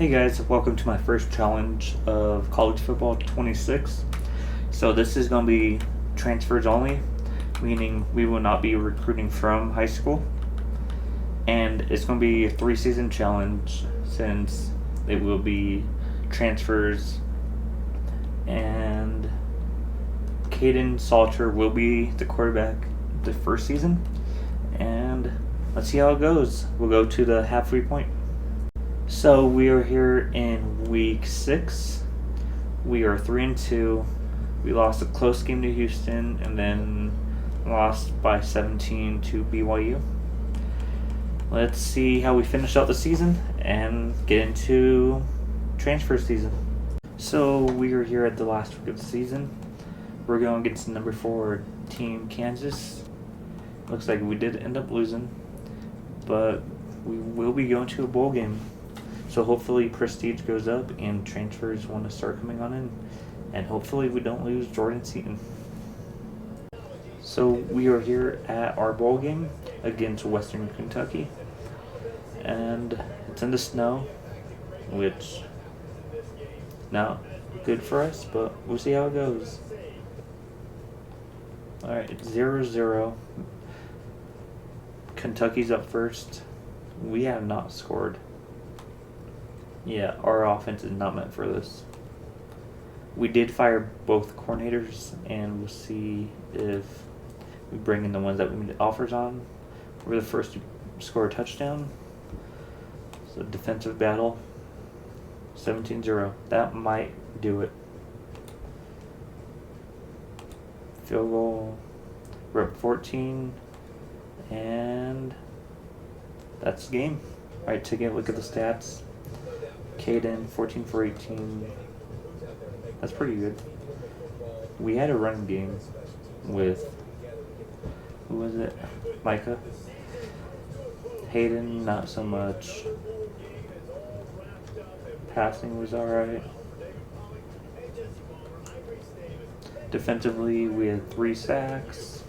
Hey guys, welcome to my first challenge of college football 26. So this is going to be transfers only, meaning we will not be recruiting from high school. And it's going to be a 3-season challenge since it will be transfers. And Caden Salter will be the quarterback the first season. And let's see how it goes. We'll go to the halfway point. So we are here in week 6. We are 3-2. We lost a close game to Houston and then lost by 17 to BYU. Let's see how we finish out the season and get into transfer season. So we are here at the last week of the season. We're going against the number 4 team, Kansas. Looks like we did end up losing, but we will be going to a bowl game. So hopefully prestige goes up and transfers want to start coming on in. And hopefully we don't lose Jordan Seaton. So we are here at our bowl game against Western Kentucky. And it's in the snow, which not good for us, but we'll see how it goes. Alright, it's 0-0. Kentucky's up first. We have not scored. Yeah, our offense is not meant for this. We did fire both coordinators, and we'll see if we bring in the ones that we made offers on. We're the first to score a touchdown. So defensive battle, 17-0. That might do it. Field goal. We're up 14, and that's the game. All right, taking a look at the stats. Caden, 14 for 18. That's pretty good. We had a run game with, who was it? Micah. Hayden, not so much. Passing was alright. Defensively, we had 3 sacks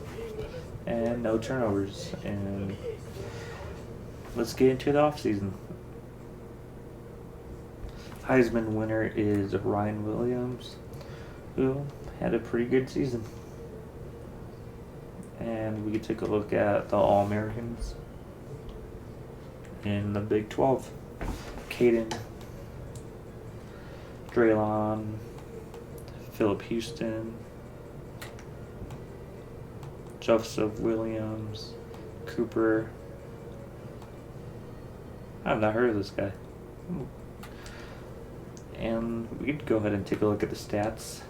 and no turnovers. And let's get into the offseason. Heisman winner is Ryan Williams, who had a pretty good season. And we can take a look at the All-Americans in the Big 12. Caden, Draylon, Phillip Houston, Joseph Williams, Cooper. I've not heard of this guy. And we could go ahead and take a look at the stats.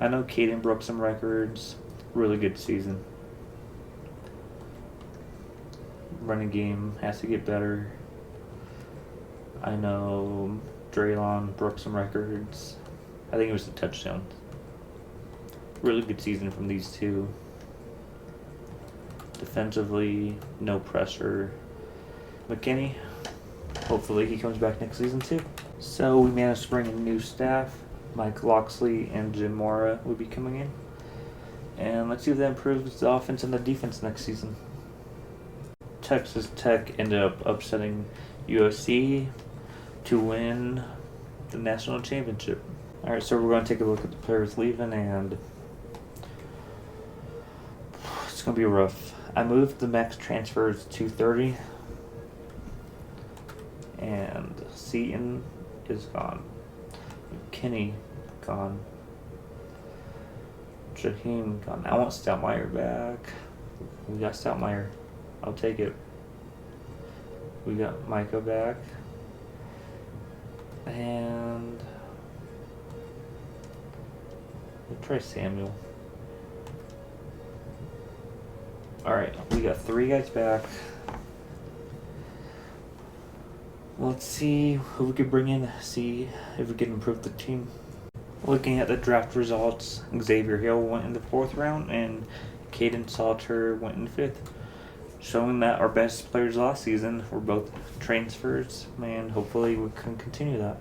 I know Caden broke some records. Really good season. Running game has to get better. I know Draylon broke some records. I think it was a touchdown. Really good season from these two. Defensively, no pressure. McKinney, hopefully he comes back next season too. So we managed to bring in new staff. Mike Loxley and Jim Mora will be coming in. And let's see if that improves the offense and the defense next season. Texas Tech ended up upsetting USC to win the national championship. Alright, so we're going to take a look at the players leaving, and it's going to be rough. I moved the max transfers to 30. And Seaton is gone. McKinney gone. Jaheim gone. I want Stoutmeyer back. We got Stoutmeyer. I'll take it. We got Micah back. And we'll try Samuel. Alright, we got 3 guys back. Let's see who we could bring in, see if we can improve the team. Looking at the draft results, Xavier Hill went in the 4th round and Caden Salter went in 5th. Showing that our best players last season were both transfers, and hopefully we can continue that.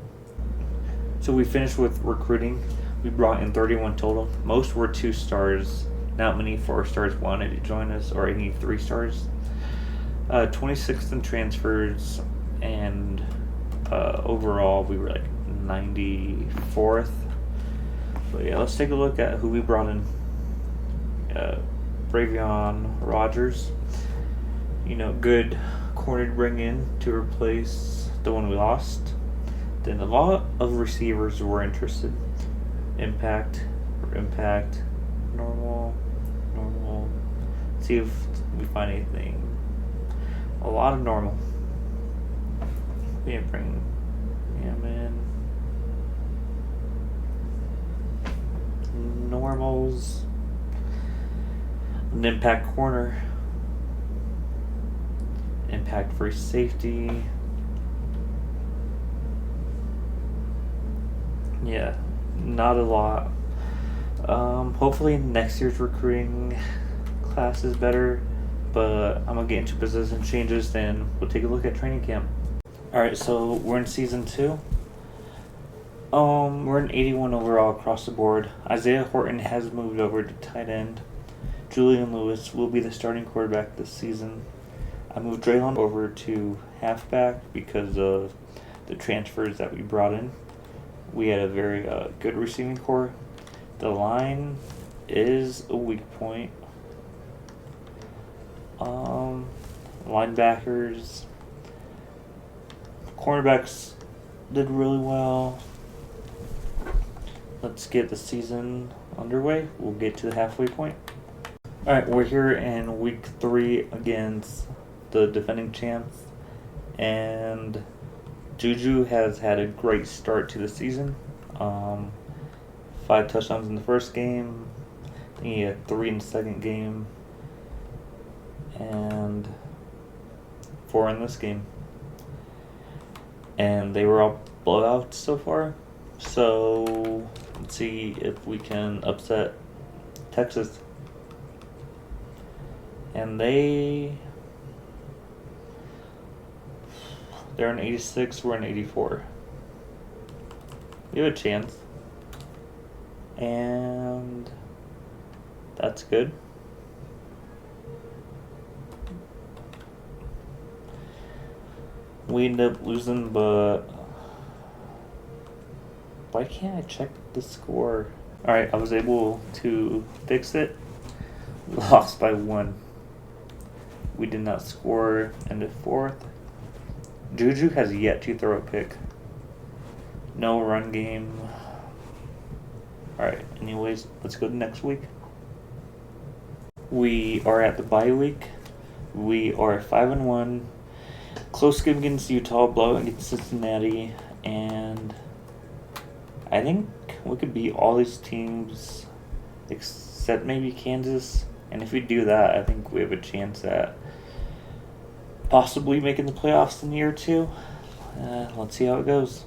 So we finished with recruiting. We brought in 31 total. Most were 2 stars. Not many 4 stars wanted to join us, or any 3 stars. 26th in transfers, and overall, we were like 94th. But yeah, let's take a look at who we brought in. Bravion Rogers, good corner to bring in to replace the one we lost. Then a lot of receivers were interested. Impact, normal. See if we find anything. A lot of normal. We didn't bring him in. Normals. An impact corner. Impact free safety. Yeah, not a lot. Hopefully next year's recruiting class is better, but I'm gonna get into position changes, and we'll take a look at training camp. Alright, so we're in season 2. We're in 81 overall across the board. Isaiah Horton has moved over to tight end. Julian Lewis will be the starting quarterback this season. I moved Draylon over to halfback because of the transfers that we brought in. We had a very good receiving core. The line is a weak point. Linebackers, cornerbacks did really well. Let's get the season underway. We'll get to the halfway point. Alright, we're here in week 3 against the defending champs, and Juju has had a great start to the season. 5 touchdowns in the first game. I think he had 3 in the second game, and 4 in this game. And they were all blowouts so far. So let's see if we can upset Texas. And they're in 86, we're in 84. We have a chance. And that's good. We end up losing, but why can't I check the score? Alright, I was able to fix it. Lost by 1. We did not score in the 4th. Juju has yet to throw a pick. No run game. Alright, anyways, let's go to next week. We are at the bye week. We are 5-1. Close game against Utah, blowout against Cincinnati, and I think we could beat all these teams except maybe Kansas. And if we do that, I think we have a chance at possibly making the playoffs in a year or 2. Let's see how it goes.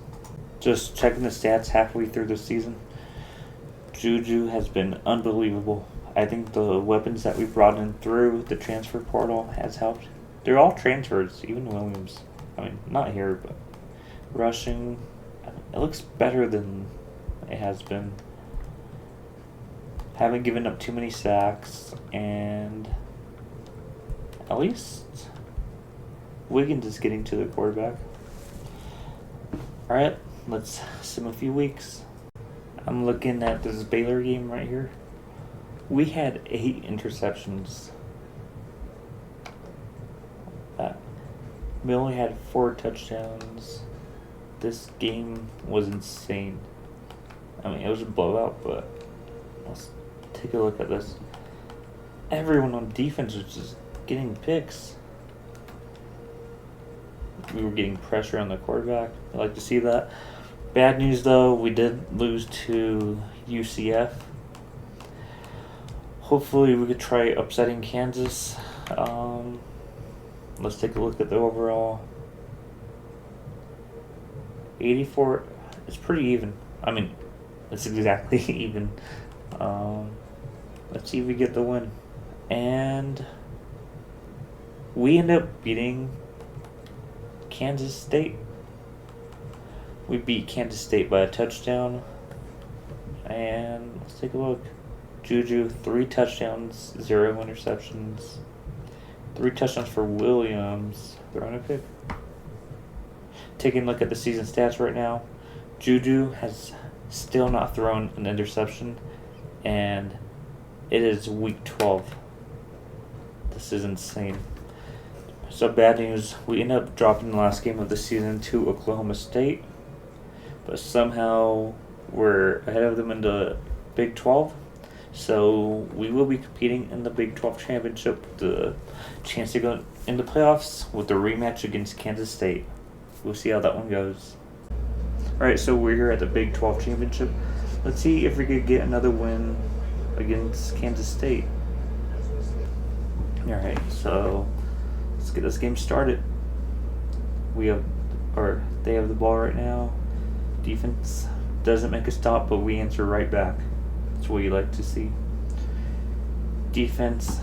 Just checking the stats halfway through the season. Juju has been unbelievable. I think the weapons that we brought in through the transfer portal has helped. They're all transfers, even Williams. I mean, not here, but rushing. It looks better than it has been. Haven't given up too many sacks, and at least Wiggins is getting to the quarterback. Alright, let's sim a few weeks. I'm looking at this Baylor game right here. We had 8 interceptions. We only had 4 touchdowns. This game was insane. I mean, it was a blowout, but let's take a look at this. Everyone on defense was just getting picks. We were getting pressure on the quarterback. I like to see that. Bad news, though, we did lose to UCF. Hopefully we could try upsetting Kansas. Let's take a look at the overall. 84, it's pretty even. I mean, it's exactly even. Let's see if we get the win. And we end up beating Kansas State. We beat Kansas State by a touchdown. And let's take a look. Juju, 3 touchdowns, 0 interceptions. 3 touchdowns for Williams. Throwing a pick. taking a look at the season stats right now, Juju has still not thrown an interception, and it is week 12. This is insane. So bad news, we end up dropping the last game of the season to Oklahoma State, but somehow we're ahead of them in the Big 12. So we will be competing in the Big 12 championship with the chance to go in the playoffs with the rematch against Kansas State. We'll see how that one goes. Alright, so we're here at the Big 12 championship. Let's see if we could get another win against Kansas State. Alright, so let's get this game started. They have the ball right now. Defense doesn't make a stop, but we answer right back. That's what you like to see. Defense.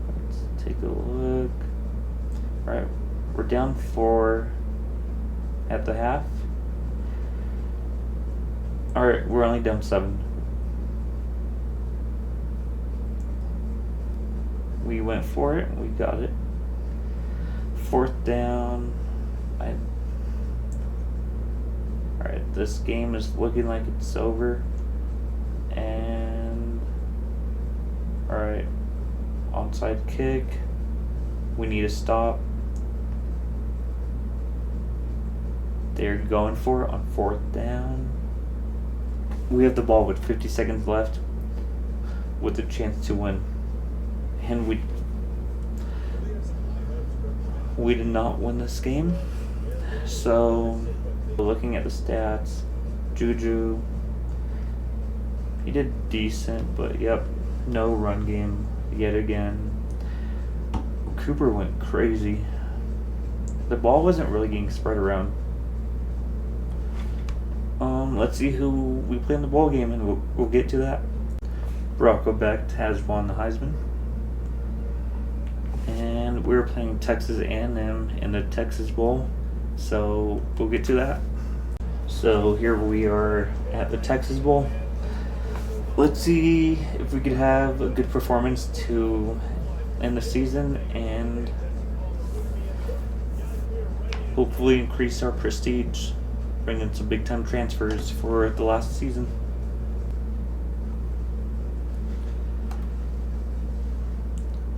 Let's take a look. Alright, we're down 4 at the half. Alright, we're only down 7. We went for it. We got it. 4th down. Alright, this game is looking like it's over. And alright, onside kick. We need a stop. They're going for it on 4th down. We have the ball with 50 seconds left with a chance to win. And we did not win this game. So looking at the stats, Juju, he did decent, but yep, no run game yet again. Cooper went crazy. The ball wasn't really getting spread around. Let's see who we play in the ball game, and we'll get to that. Rocco Becht has won the Heisman. And we're playing Texas A&M in the Texas Bowl, so we'll get to that. So here we are at the Texas Bowl. Let's see if we could have a good performance to end the season and hopefully increase our prestige, bring in some big time transfers for the last season.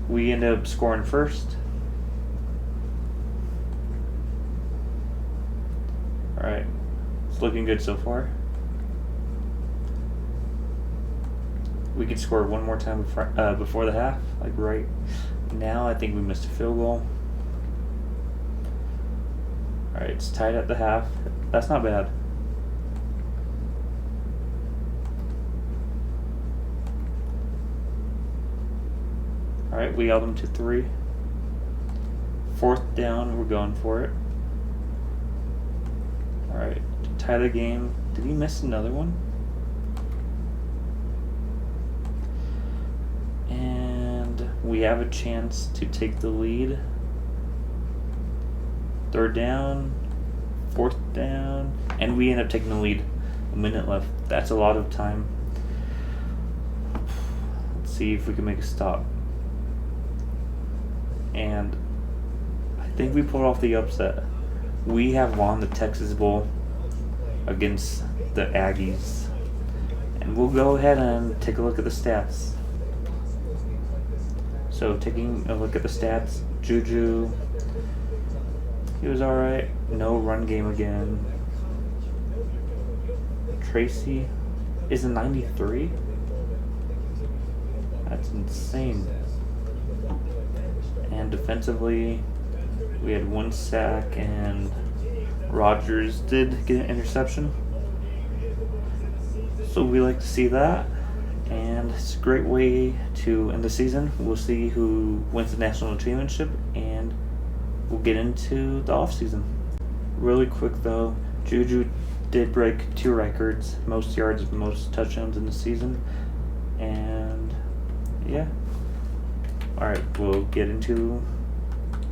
We ended up scoring first. Alright, it's looking good so far. We could score one more time before the half, like right now. I think we missed a field goal. Alright, it's tied at the half. That's not bad. Alright, we held them to 3. 4th down, we're going for it. Alright, to tie the game. Did he miss another one? And we have a chance to take the lead. 3rd down, 4th down, and we end up taking the lead. A minute left. That's a lot of time. Let's see if we can make a stop. And I think we pulled off the upset. We have won the Texas Bowl against the Aggies. And we'll go ahead and take a look at the stats. So taking a look at the stats, Juju, he was alright. No run game again. Tracy is a 93. That's insane. And defensively, we had 1 sack, and Rodgers did get an interception. So we like to see that, and it's a great way to end the season. We'll see who wins the national championship, and we'll get into the offseason. Really quick though, Juju did break 2 records, most yards, most touchdowns in the season, and yeah. Alright, we'll get into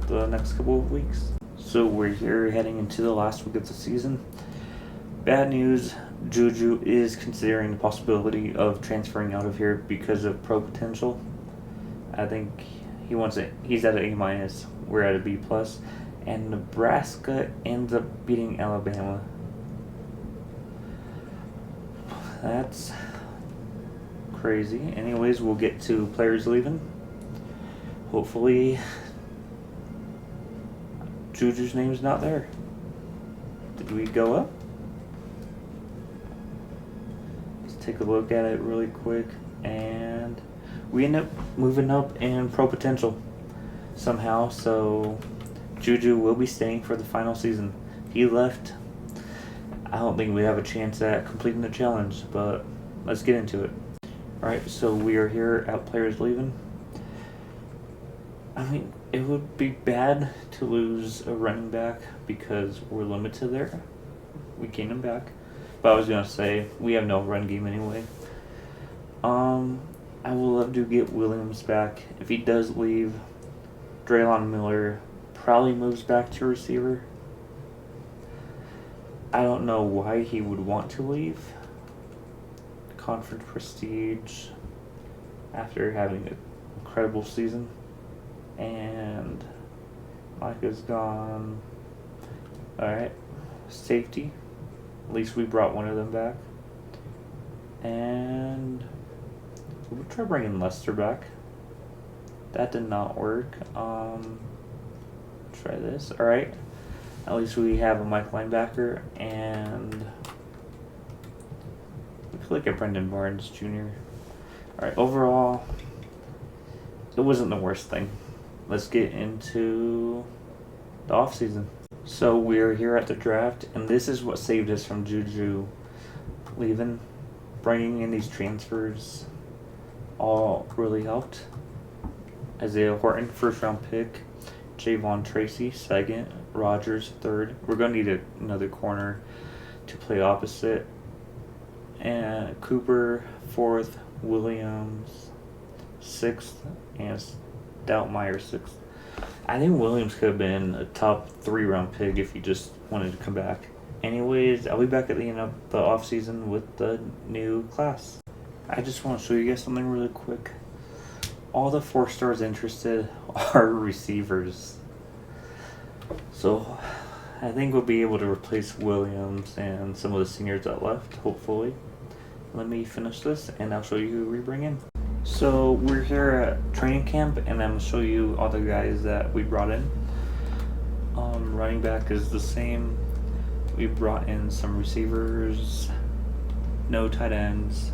the next couple of weeks. So we're here heading into the last week of the season. Bad news, Juju is considering the possibility of transferring out of here because of pro potential. I think he wants it. He's at an A minus. We're at a B plus, and Nebraska ends up beating Alabama. That's crazy. Anyways, we'll get to players leaving. Hopefully, Juju's name's not there. Did we go up? Let's take a look at it really quick, and we end up moving up in pro potential somehow. So Juju will be staying for the final season. He left. I don't think we have a chance at completing the challenge, but let's get into it. Alright, so we are here at players leaving. I mean, it would be bad to lose a running back because we're limited there. We gain him back. But I was going to say, we have no run game anyway. I would love to get Williams back. If he does leave, Draylon Miller probably moves back to receiver. I don't know why he would want to leave. Conference prestige after having an incredible season. And Micah's gone. Alright. Safety. At least we brought one of them back. And we'll try bringing Lester back. That did not work. Try this. Alright. At least we have a Mike linebacker, and we could look at Brendan Barnes Jr. Alright, overall, it wasn't the worst thing. Let's get into the offseason. So we're here at the draft, and this is what saved us from Juju leaving. Bringing in these transfers all really helped. Isaiah Horton, first round pick. Javon Tracy, second. Rogers, third. We're going to need another corner to play opposite. And Cooper, fourth. Williams, sixth. And Stoutmeyer, sixth. I think Williams could have been a top 3-round pick if he just wanted to come back. Anyways, I'll be back at the end of the offseason with the new class. I just want to show you guys something really quick. All the 4 stars interested are receivers. So I think we'll be able to replace Williams and some of the seniors that left, hopefully. Let me finish this and I'll show you who we bring in. So we're here at training camp, and I'm going to show you all the guys that we brought in. Running back is the same. We brought in some receivers, no tight ends.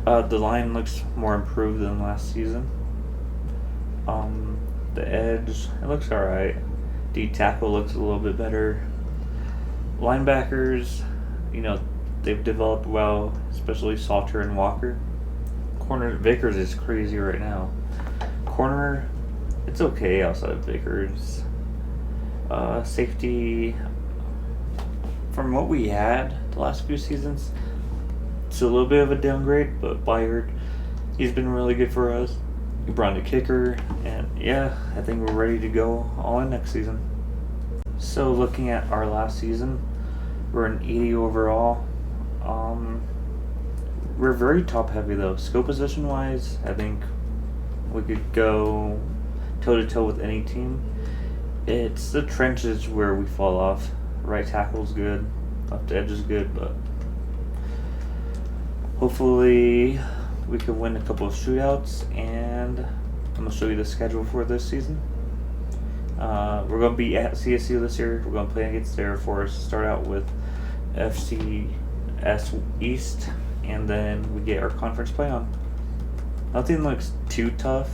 The line looks more improved than last season. The edge, it looks alright. D tackle looks a little bit better. Linebackers, they've developed well, especially Salter and Walker. Corner, Vickers is crazy right now. Corner, it's okay outside of Vickers. Safety, from what we had the last few seasons, it's a little bit of a downgrade, but Byard, he's been really good for us. We brought in a kicker, and yeah, I think we're ready to go all in next season. So looking at our last season, we're an 80 overall. We're very top heavy though. Skill position wise, I think we could go toe to toe with any team. It's the trenches where we fall off. Right tackle's good, left edge is good, but hopefully we can win a couple of shootouts, and I'm going to show you the schedule for this season. We're going to be at CSU this year. We're going to play against Air Force. Start out with FCS East, and then we get our conference play on. Nothing looks too tough.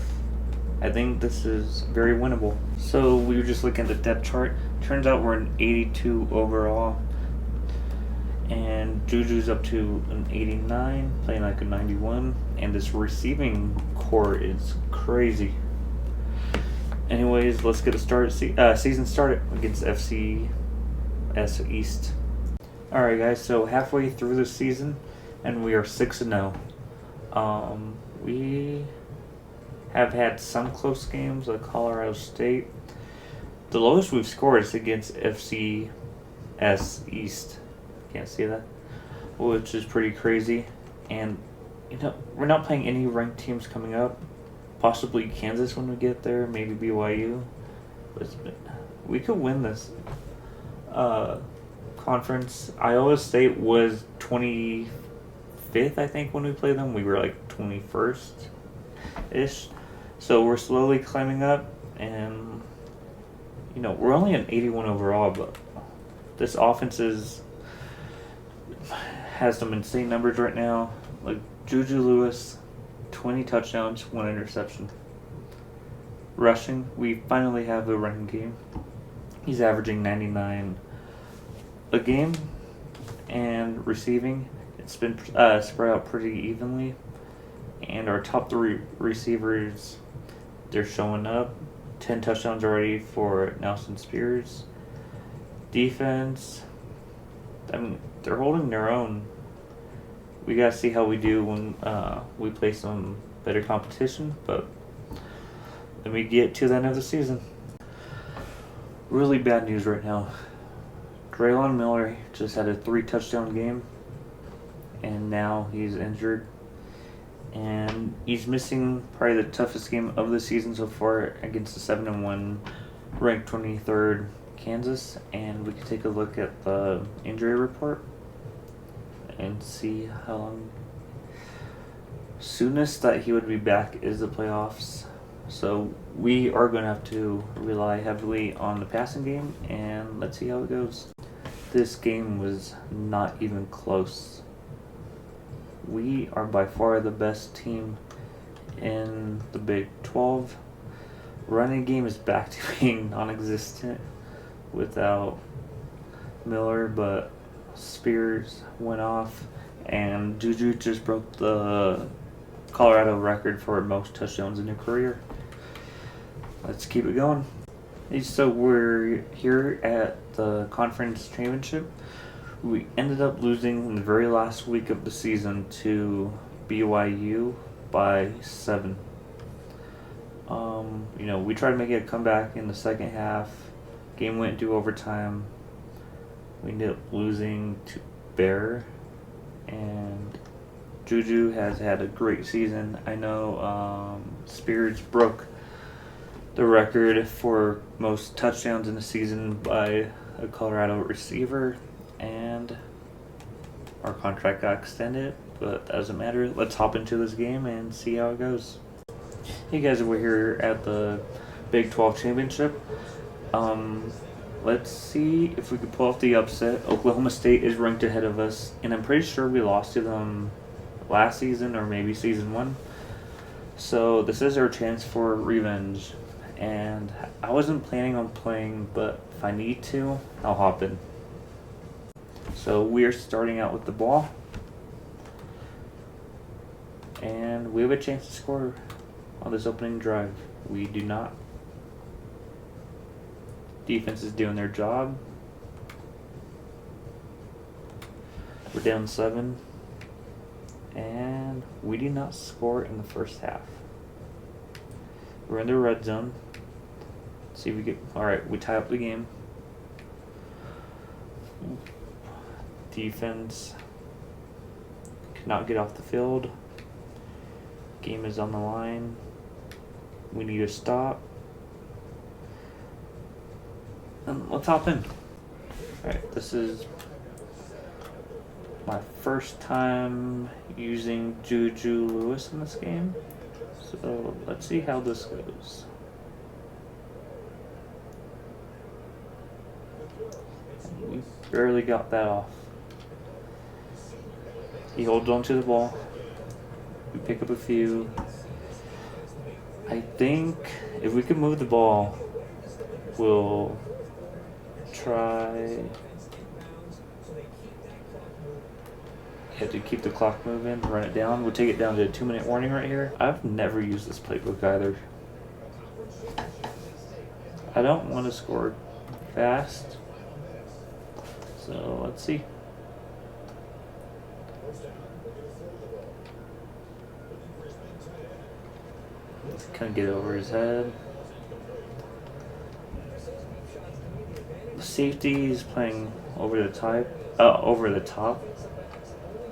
I think this is very winnable. So we were just looking at the depth chart. Turns out we're an 82 overall. And Juju's up to an 89, playing like a 91. And this receiving core is crazy. Anyways, let's get season started against FCS East. Alright guys, so halfway through the season, and we are 6-0. We have had some close games like Colorado State. The lowest we've scored is against FCS East. Can't see that, which is pretty crazy. And we're not playing any ranked teams coming up. possibly Kansas when we get there, maybe BYU. But we could win this conference. Iowa State was 25th, I think, when we played them. We were like 21st-ish. So we're slowly climbing up, and we're only an 81 overall, but this offense has some insane numbers right now. Like Juju Lewis, 20 touchdowns, 1 interception. Rushing, we finally have a running game. He's averaging 99 a game, and receiving, it's been spread out pretty evenly. And our top 3 receivers, they're showing up. 10 touchdowns already for Nelson Spears. Defense, they're holding their own. We gotta see how we do when we play some better competition, but then we get to the end of the season. Really bad news right now. Draylon Miller just had a 3-touchdown game, and now he's injured. And he's missing probably the toughest game of the season so far against the 7-1 ranked 23rd Kansas. And we can take a look at the injury report and see how long. Soonest that he would be back is the playoffs. So we are going to have to rely heavily on the passing game, and let's see how it goes. This game was not even close. We are by far the best team in the Big 12. Running game is back to being non-existent without Miller, but Spears went off, and Juju just broke the Colorado record for most touchdowns in a career. Let's keep it going. So we're here at the conference championship. We ended up losing in the very last week of the season to BYU by 7. We tried to make a comeback in the second half. Game went into overtime. We ended up losing to Bear, and Juju has had a great season. I know Spears broke the record for most touchdowns in the season by a Colorado receiver, and our contract got extended, but that doesn't matter. Let's hop into this game and see how it goes. Hey guys, we're here at the Big 12 Championship. Let's see if we can pull off the upset. Oklahoma State is ranked ahead of us, and I'm pretty sure we lost to them last season or maybe season 1. So this is our chance for revenge. And I wasn't planning on playing, but if I need to, I'll hop in. So we are starting out with the ball, and we have a chance to score on this opening drive. We do not. Defense is doing their job. We're down 7, and we do not score in the first half. We're in the red zone. See if we get. Alright, we tie up the game. Defense cannot get off the field. Game is on the line. We need a stop. And let's hop in. Alright, this is my first time using Juju Lewis in this game. So let's see how this goes. We barely got that off. He holds on to the ball. We pick up a few. I think if we can move the ball, we'll try. Have to keep the clock moving, run it down. We'll take it down to a 2-minute warning right here. I've never used this playbook either. I don't want to score fast. So let's see. Let's kind of get over his head. The safety is playing over the top.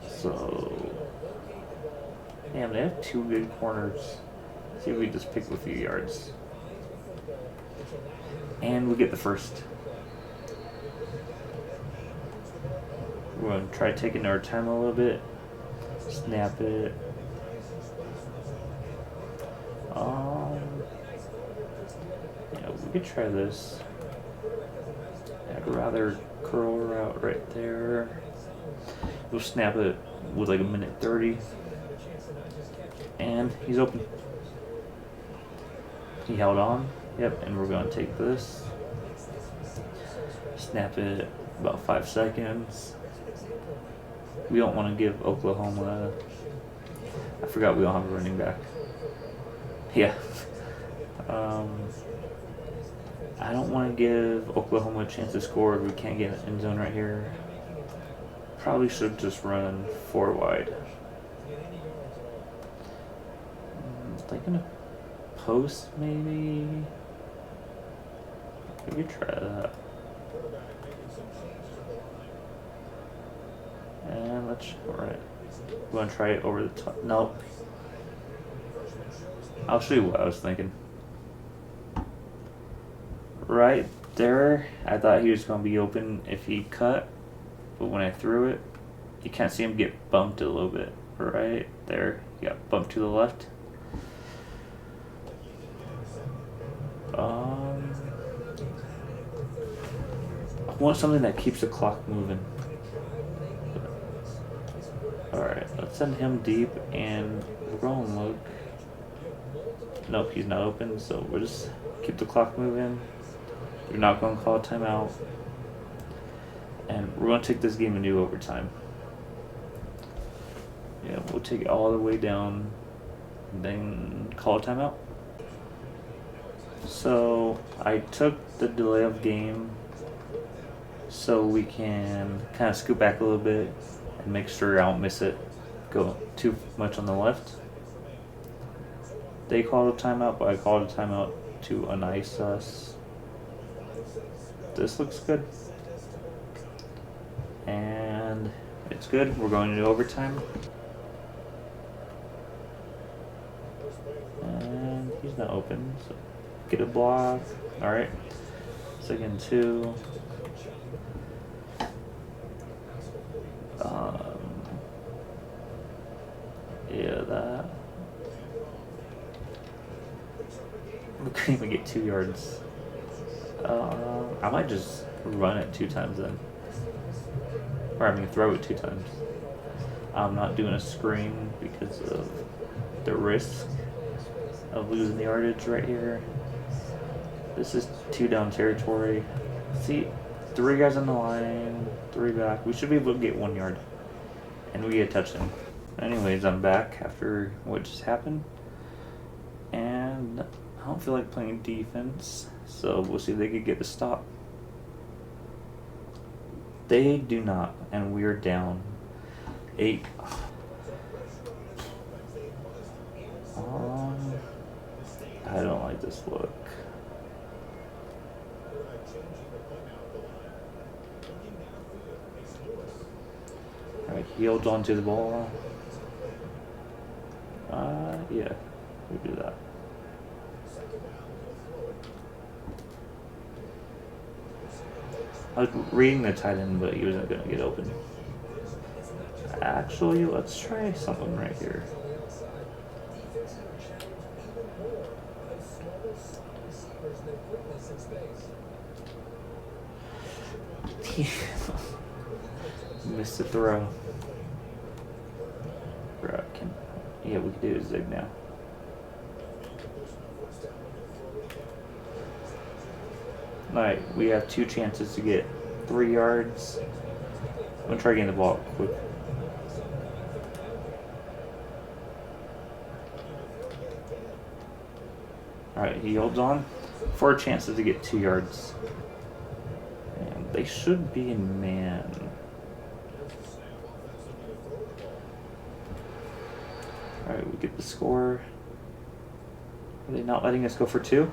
So, damn, they have 2 good corners. See if we just pick a few yards. And we get the first. We're going to try taking our time a little bit. Snap it. Yeah, we could try this. I'd rather curl route right there. We'll snap it with like a minute 30. And he's open. He held on. Yep, and we're going to take this. Snap it about 5 seconds. We don't want to give Oklahoma. I forgot we don't have a running back. Yeah. I don't want to give Oklahoma a chance to score if we can't get an end zone right here. Probably should just run 4 wide. Thinking of post maybe. We could try that. And let's, alright. We want to try it over the top. Nope. I'll show you what I was thinking. Right there, I thought he was going to be open if he cut. But when I threw it, you can't see him get bumped a little bit. Right there, he got bumped to the left. I want something that keeps the clock moving. Alright, let's send him deep and we're going to look. Nope, he's not open, so we'll just keep the clock moving. We're not going to call a timeout. And we're going to take this game into overtime. Yeah, we'll take it all the way down and then call a timeout. So I took the delay of game so we can kind of scoot back a little bit and make sure I don't miss it, go too much on the left. They called a timeout, but I called a timeout to unice us. This looks good. And it's good. We're going into overtime. And he's not open, so get a block. Alright. 2nd and 2. Yeah, that. We couldn't even get 2 yards. I might just run it 2 times then. Or I mean throw it 2 times. I'm not doing a screen because of the risk of losing the yardage right here. This is 2 down territory. See, 3 guys on the line, 3 back. We should be able to get 1 yard. And we get a touchdown. Anyways, I'm back after what just happened. And I don't feel like playing defense. So we'll see if they could get the stop. They do not. And we're down 8. I don't like this look. Alright, he holds on to the ball. Yeah, we do that. I was reading the tight end, but he wasn't going to get open. Actually, let's try something right here. Missed the throw. Yeah, we can do a zig now. Alright, we have 2 chances to get 3 yards. I'm going to try getting the ball quick. Alright, he holds on. 4 chances to get 2 yards. And they should be in man. Alright, we get the score. Are they not letting us go for 2?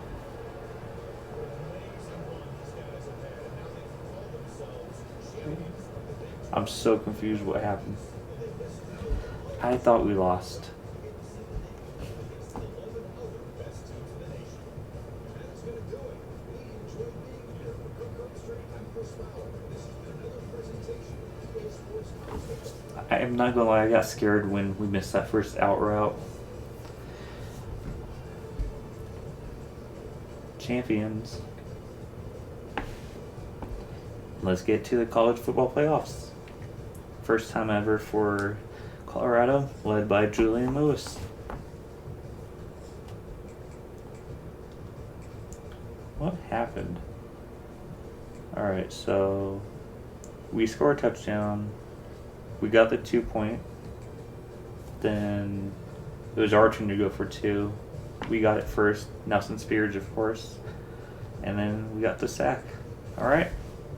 I'm so confused what happened. I thought we lost. I'm not gonna lie, I got scared when we missed that first out route. Champions. Let's get to the college football playoffs. First time ever for Colorado, led by Julian Lewis. What happened? Alright, so we score a touchdown. We got the 2 point. Then it was our turn to go for 2. We got it first. Nelson Spears, of course. And then we got the sack. Alright,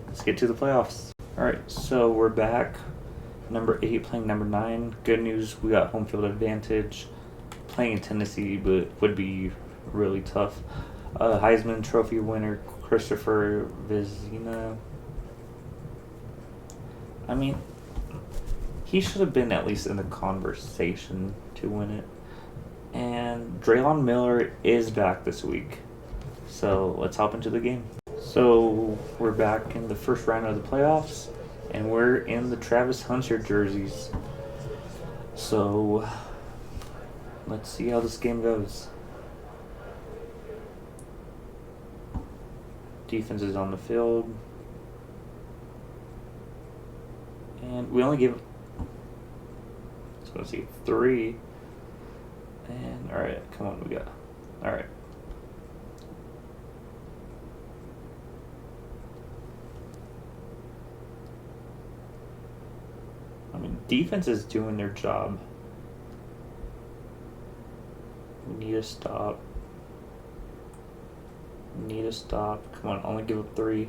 let's get to the playoffs. Alright, so we're back. Number 8 playing number 9. Good news, we got home field advantage. Playing in Tennessee, but would be really tough. Heisman Trophy winner Christopher Vizina. I mean, he should have been at least in the conversation to win it. And Draylon Miller is back this week. So let's hop into the game. So we're back in the first round of the playoffs, and we're in the Travis Hunter jerseys. So let's see how this game goes. Defense is on the field. And we only give, so let's see, 3. And alright, come on, we got, alright. I mean, defense is doing their job. We need a stop. Need a stop. Come on, only give up 3.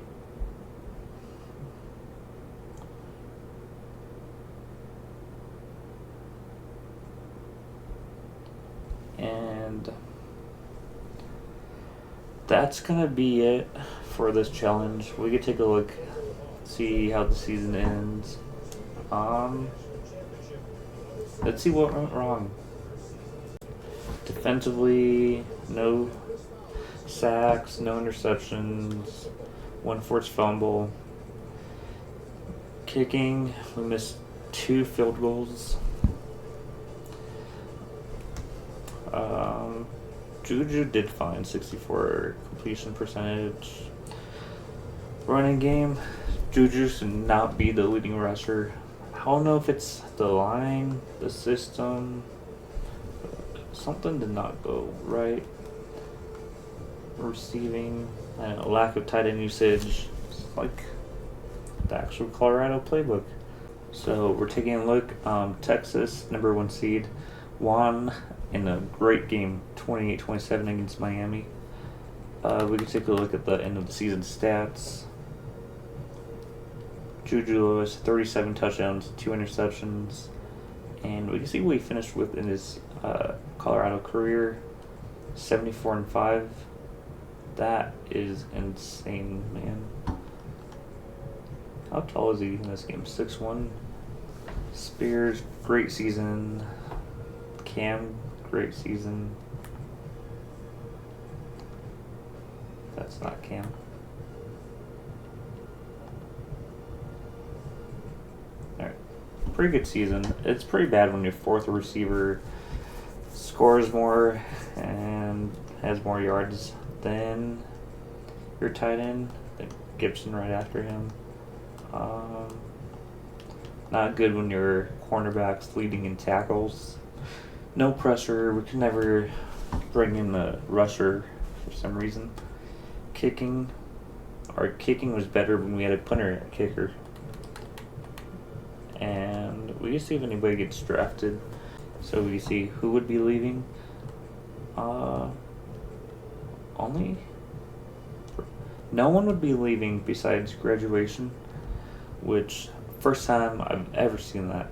And that's gonna be it for this challenge. We could take a look, see how the season ends. Let's see what went wrong. Defensively, no sacks, no interceptions, 1 forced fumble. Kicking, we missed 2 field goals. Juju did fine, 64 completion percentage. Running game, Juju should not be the leading rusher. I don't know if it's the line, the system. Something did not go right. Receiving, lack of tight end usage. It's like the actual Colorado playbook. So we're taking a look. Texas, number 1 seed, won in a great game, 28-27 against Miami. We can take a look at the end of the season stats. Juju Lewis, 37 touchdowns, 2 interceptions. And we can see what he finished with in his Colorado career, 74-5. That is insane, man. How tall is he in this game? 6'1". Spears, great season. Cam, great season. That's not Cam. Alright. Pretty good season. It's pretty bad when your 4th receiver scores more and has more yards than your tight end. I think Gibson right after him. Not good when your cornerback's leading in tackles. No pressure. We could never bring in a rusher for some reason. Kicking. Our kicking was better when we had a punter at kicker. And we just see if anybody gets drafted. So we see who would be leaving. Only no one would be leaving besides graduation, which first time I've ever seen that.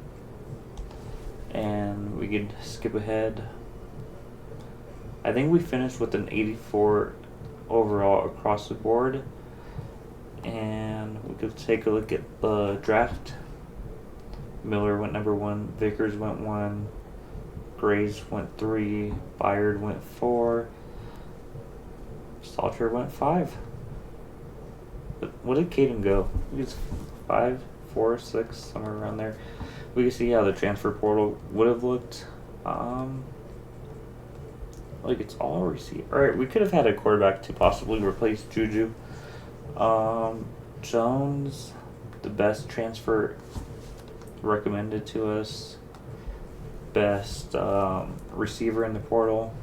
And we could skip ahead. I think we finished with an 84 overall across the board. And we could take a look at the draft. Miller went number 1, Vickers went 1, Graves went 3, Byard went 4, Salter went 5. But what did Caden go? He was 5, 4, 6, somewhere around there. we can see how the transfer portal would have looked. Like it's all receiver. All right, we could have had a quarterback to possibly replace Juju. Jones, the best transfer recommended to us. Best receiver in the portal.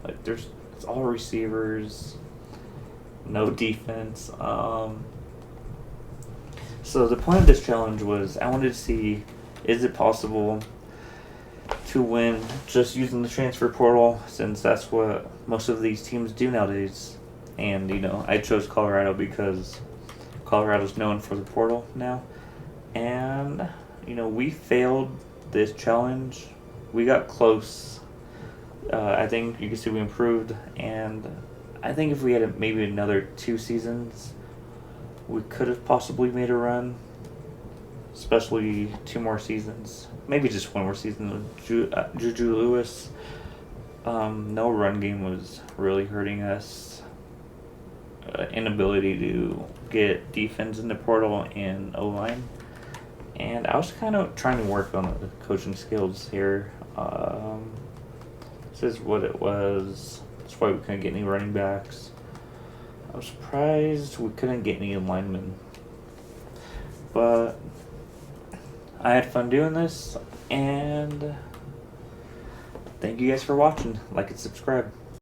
Like it's all receivers. No defense. So the point of this challenge was I wanted to see, is it possible to win just using the transfer portal, since that's what most of these teams do nowadays. And I chose Colorado because Colorado's known for the portal now. And we failed this challenge. We got close. I think you can see we improved, and I think if we had maybe another 2 seasons, we could have possibly made a run, especially 2 more seasons. Maybe just 1 more season with Juju Lewis. No run game was really hurting us. Inability to get defense in the portal and O-line. And I was kind of trying to work on the coaching skills here. This is what it was. That's why we couldn't get any running backs. I was surprised we couldn't get any linemen. But I had fun doing this, and thank you guys for watching. Like and subscribe.